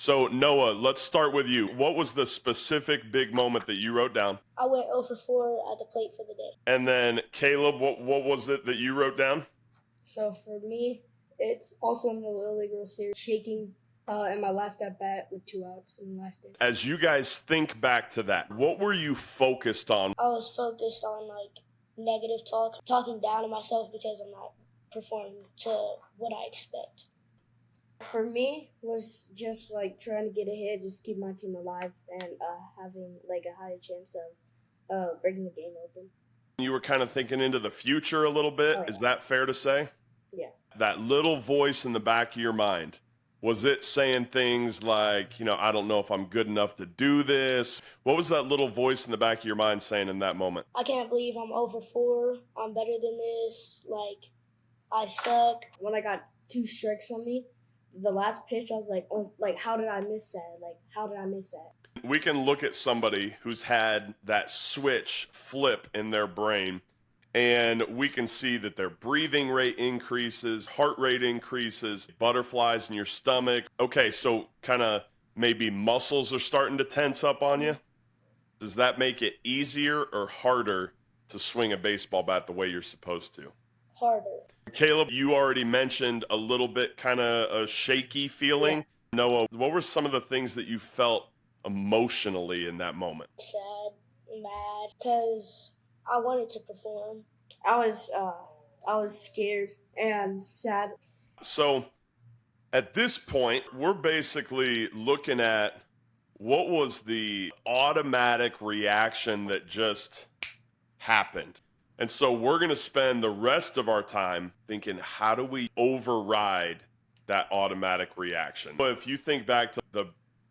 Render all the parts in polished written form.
So Noah, let's start with you. What was the specific big moment that you wrote down? I went 0 for 4 at the plate for the day. And then Caleb, what was it that you wrote down? So for me, it's also in the Little League World Series, shaking in my last at bat with 2 outs in the last day. As you guys think back to that, what were you focused on? I was focused on negative talk, talking down to myself because I'm not performing to what I expect. For me, was just trying to get ahead, just keep my team alive, and having a higher chance of breaking the game open. You were kind of thinking into the future a little bit. Oh, yeah. Is that fair to say? Yeah. That little voice in the back of your mind, was it saying things like, I don't know if I'm good enough to do this? What was that little voice in the back of your mind saying in that moment? I can't believe I'm 0 for 4. I'm better than this. I suck. When I got 2 strikes on me, the last pitch, I was like, oh, how did I miss that? How did I miss that? We can look at somebody who's had that switch flip in their brain, and we can see that their breathing rate increases, heart rate increases, butterflies in your stomach. Okay, so kind of maybe muscles are starting to tense up on you. Does that make it easier or harder to swing a baseball bat the way you're supposed to? Harder. Caleb, you already mentioned a little bit kind of a shaky feeling. Yeah. Noah, what were some of the things that you felt emotionally in that moment? Sad, mad, because I wanted to perform. I was scared and sad. So at this point, we're basically looking at what was the automatic reaction that just happened. And so we're going to spend the rest of our time thinking, how do we override that automatic reaction? If you think back to the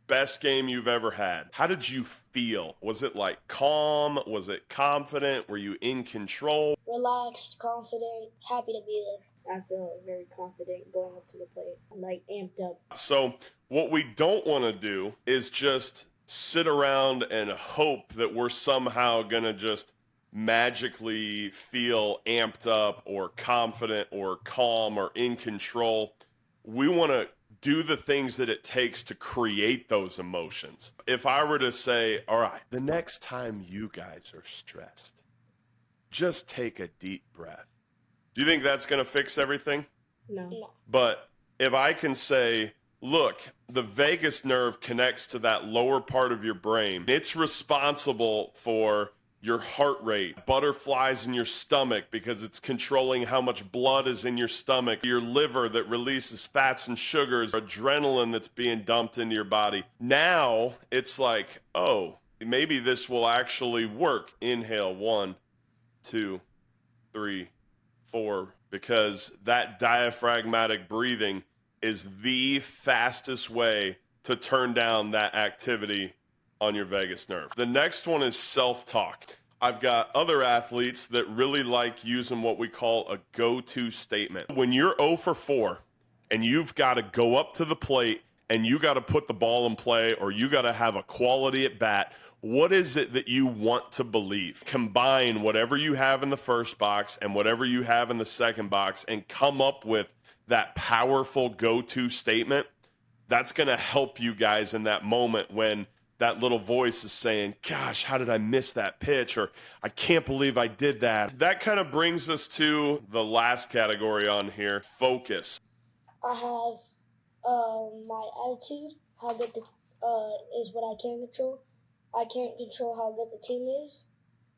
best game you've ever had, how did you feel? Was it calm? Was it confident? Were you in control? Relaxed, confident, happy to be there. I feel very confident going up to the plate. I'm amped up. So what we don't want to do is just sit around and hope that we're somehow going to just magically feel amped up or confident or calm or in control. We want to do the things that it takes to create those emotions. If I were to say, all right, the next time you guys are stressed, just take a deep breath. Do you think that's going to fix everything? No. But if I can say, look, the vagus nerve connects to that lower part of your brain. It's responsible for your heart rate, butterflies in your stomach because it's controlling how much blood is in your stomach, your liver that releases fats and sugars, adrenaline that's being dumped into your body. Now it's oh, maybe this will actually work. Inhale, 1, 2, 3, 4, because that diaphragmatic breathing is the fastest way to turn down that activity on your vagus nerve. The next one is self-talk. I've got other athletes that really like using what we call a go-to statement. When you're 0 for 4 and you've got to go up to the plate and you got to put the ball in play or you got to have a quality at bat, what is it that you want to believe? Combine whatever you have in the first box and whatever you have in the second box and come up with that powerful go-to statement. That's going to help you guys in that moment when that little voice is saying, gosh, how did I miss that pitch? Or I can't believe I did that. That kind of brings us to the last category on here, focus. I have my attitude, how good is what I can control. I can't control how good the team is,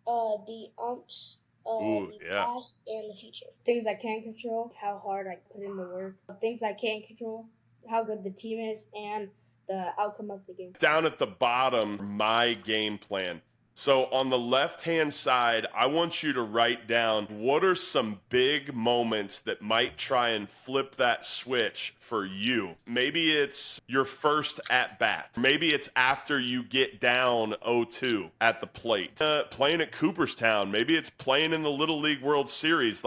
the umps, the past, and the future. Things I can control, how hard I put in the work. Things I can't control, how good the team is, and the outcome of the game. Down at the bottom, my game plan. So on the left-hand side, I want you to write down what are some big moments that might try and flip that switch for you. Maybe it's your first at-bat. Maybe it's after you get down 0-2 at the plate. Playing at Cooperstown. Maybe it's playing in the Little League World Series.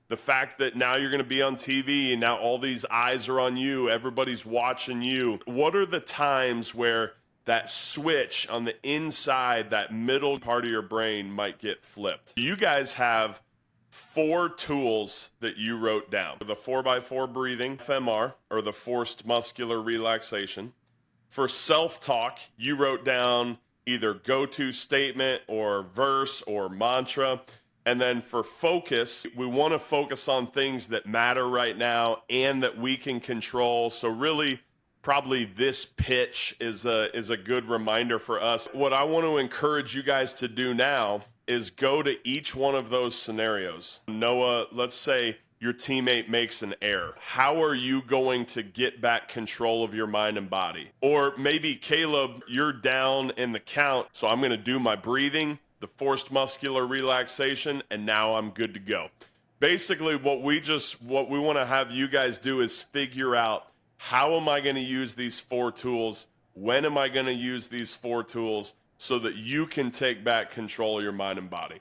The fact that now you're going to be on TV and now all these eyes are on you, everybody's watching you. What are the times where that switch on the inside, that middle part of your brain might get flipped? You guys have 4 tools that you wrote down. The 4x4 breathing, FMR, or the forced muscular relaxation. For self-talk, you wrote down either go-to statement or verse or mantra. And then for focus, we want to focus on things that matter right now and that we can control. So really, probably this pitch is a good reminder for us. What I want to encourage you guys to do now is go to each one of those scenarios. Noah, let's say your teammate makes an error. How are you going to get back control of your mind and body? Or maybe Caleb, you're down in the count, so I'm going to do my breathing, the forced muscular relaxation, and now I'm good to go. Basically, what we want to have you guys do is figure out, how am I going to use these 4 tools? When am I going to use these 4 tools so that you can take back control of your mind and body?